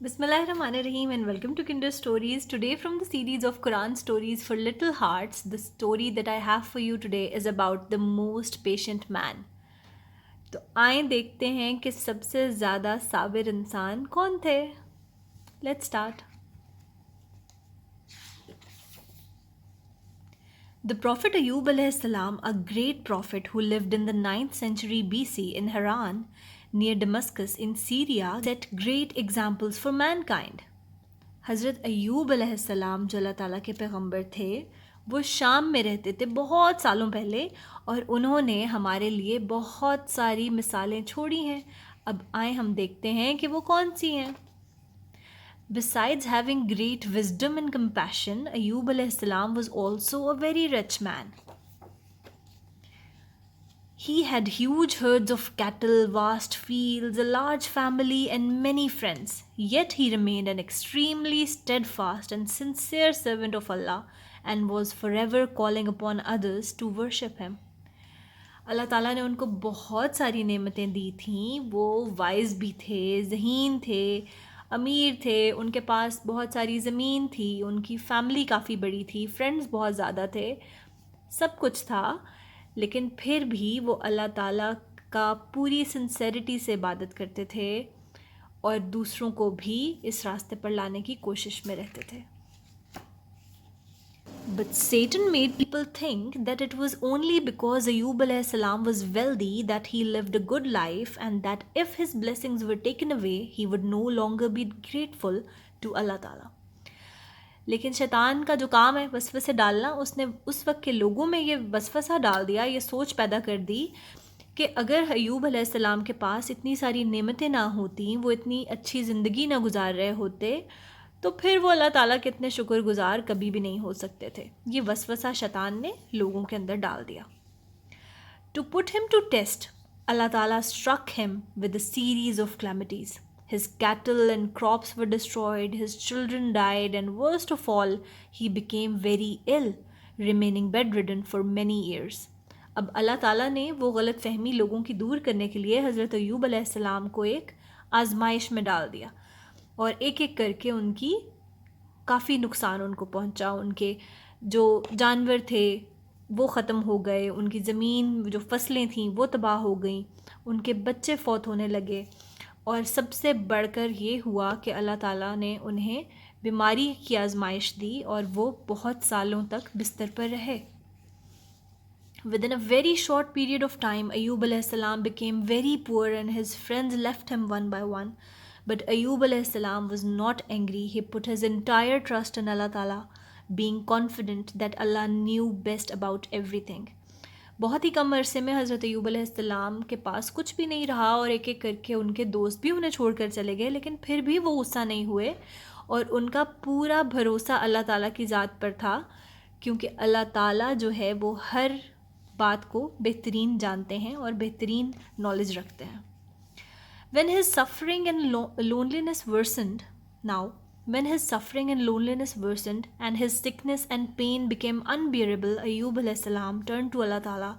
Bismillahirrahmanirrahim and welcome to Kinder Stories. Today from the series of Quran stories for little hearts, the story that I have for you today is about the most patient man. तो आए देखते हैं कि सबसे ज़्यादा साबिर इंसान कौन थे. Let's start. The Prophet Ayub alayhi salam, a great prophet who lived in the 9th century BC in Haran, near Damascus in Syria, set great examples for mankind. हज़रत अय्यूब अलैहिस्सलाम जो अल्लाह ताला के पैगंबर थे, वो शाम में रहते थे बहुत सालों पहले और उन्होंने हमारे लिए बहुत सारी मिसालें छोड़ी हैं. अब आए हम देखते हैं कि वो कौन सी हैं. Besides having great wisdom and compassion, Ayyub अलैहिस्सलाम was also a very rich man. He had huge herds of cattle, vast fields, a large family, and many friends. Yet he remained an extremely steadfast and sincere servant of Allah and was forever calling upon others to worship him. अल्लाह ताला ने उनको बहुत सारी नेमतें दी थीं. वो wise भी थे, ज़हीन थे, अमीर थे, उनके पास बहुत सारी ज़मीन थी, उनकी फ़ैमिली काफ़ी बड़ी थी, फ्रेंड्स बहुत ज़्यादा थे, सब कुछ था. लेकिन फिर भी वो अल्लाह ताला का पूरी सिंसेरिटी से इबादत करते थे और दूसरों को भी इस रास्ते पर लाने की कोशिश में रहते थे. But Satan made people think that it was only because Ayyub alayhi salam was wealthy that he lived a good life and that if his blessings were taken away, he would no longer be grateful to Allah Ta'ala. लेकिन शैतान का जो काम है वसवसे डालना, उसने उस वक्त के लोगों में ये वसवसा डाल दिया, ये सोच पैदा कर दी कि अगर अय्यूब अलैहिस्सलाम के पास इतनी सारी नेमतें ना होती, वो इतनी अच्छी ज़िंदगी ना गुजार रहे होते, तो फिर वो अल्लाह ताला के इतने शुक्रगुजार कभी भी नहीं हो सकते थे. ये वसवसा शैतान ने लोगों के अंदर डाल दिया. To put him to test, Allah Taala struck him with a series of calamities. His cattle and crops were destroyed, his children died, and worst of all, he became very ill, remaining bedridden for many years. अब अल्लाह ताला ने वो गलत फहमी लोगों की दूर करने के लिए हज़रत अय्यूब अलैहिस्सलाम को एक आजमाइश में डाल दिया और एक एक करके उनकी काफ़ी नुकसान उनको पहुंचा. उनके जो जानवर थे वो ख़त्म हो गए, उनकी ज़मीन जो फसलें थीं वो तबाह हो गई, उनके बच्चे फौत होने लगे और सबसे बढ़कर ये हुआ कि अल्लाह ताला ने उन्हें बीमारी की आजमाइश दी और वो बहुत सालों तक बिस्तर पर रहे. Within a very short period of time, Ayyub alayhi salam became very poor and his friends left him one by one. But Ayyub alayhi salam was not angry. He put his entire trust in Allah Ta'ala, being confident that Allah knew best about everything. बहुत ही कम अरसे में हज़रत अय्यूब अलैहिस्सलाम के पास कुछ भी नहीं रहा और एक एक करके उनके दोस्त भी उन्हें छोड़कर चले गए, लेकिन फिर भी वो गुस्सा नहीं हुए और उनका पूरा भरोसा अल्लाह ताला की ज़ात पर था, क्योंकि अल्लाह ताला जो है वो हर बात को बेहतरीन जानते हैं और बेहतरीन नॉलेज रखते हैं. When his suffering and loneliness worsened, when his suffering and loneliness worsened and his sickness and pain became unbearable, Ayyub alayhi salam turned to Allah Ta'ala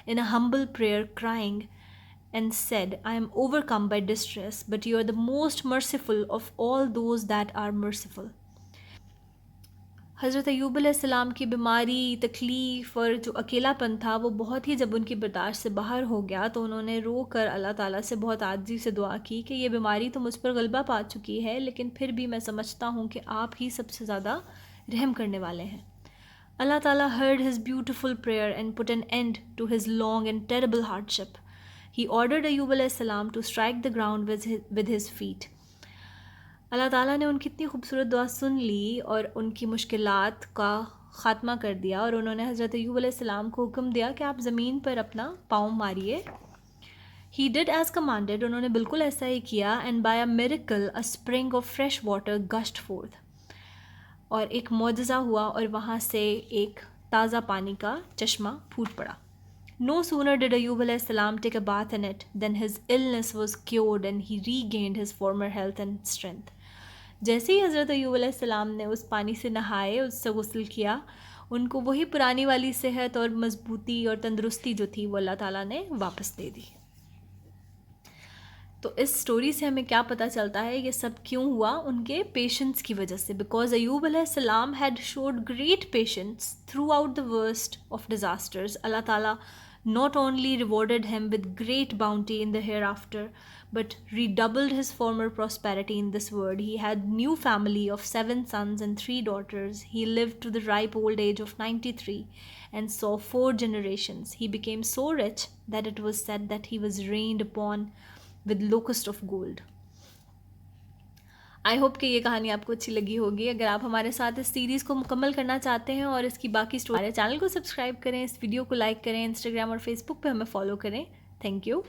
in a humble prayer, crying and said, I am overcome by distress, but you are the most merciful of all those that are merciful. हज़रत अय्यूब अलैहिस्सलाम की बीमारी, तकलीफ़ और जो अकेलापन था वो बहुत ही जब उनकी बर्दाश्त से बाहर हो गया तो उन्होंने रो कर अल्लाह ताला से बहुत आजिज़ी से दुआ की कि ये बीमारी तो मुझ पर गलबा पा चुकी है, लेकिन फिर भी मैं समझता हूँ कि आप ही सबसे ज़्यादा रहम करने वाले हैं. अल्लाह ताला heard his beautiful prayer and put an end to his long and terrible hardship. He ordered Ayyub अलैहिस्सलाम to strike the ground with his feet. अल्लाह ताला ने उनकी इतनी खूबसूरत दुआ सुन ली और उनकी मुश्किलात का ख़ात्मा कर दिया और उन्होंने हज़रत अय्यूब अलैहिस्सलाम को हुक्म दिया कि आप ज़मीन पर अपना पाँव मारिए. He did as commanded, उन्होंने बिल्कुल ऐसा ही किया. And by a miracle a spring of fresh water gushed forth. और एक मौजज़ा हुआ और वहाँ से एक ताज़ा पानी का चश्मा फूट पड़ा. No sooner did Ayyub alayhi salam take a bath in it than his illness was cured and he regained his former health and strength. जैसे ही हज़रत अय्यूब अलैहिस्सलाम ने उस पानी से नहाए, उससे गुस्ल किया, उनको वही पुरानी वाली सेहत और मजबूती और तंदुरुस्ती जो थी वो अल्लाह ताला ने वापस दे दी. तो इस स्टोरी से हमें क्या पता चलता है, ये सब क्यों हुआ? उनके पेशेंस की वजह से। बिकॉज अयूब अलैहिस्सलाम had shown great patience throughout the worst of disasters. Allah Taala not only rewarded him with great bounty in the hereafter, but redoubled his former prosperity in this world. He had new family of 7 sons and 3 daughters. He lived to the ripe old age of 93 and saw 4 generations. He became so rich that it was said that he was rained upon with locust of gold. I hope कि ये कहानी आपको अच्छी लगी होगी। अगर आप हमारे साथ इस सीरीज़ को मुकम्मल करना चाहते हैं और इसकी बाकी स्टोरी, हमारे चैनल को सब्सक्राइब करें, इस वीडियो को लाइक करें, इंस्टाग्राम और फेसबुक पे हमें फॉलो करें। Thank you.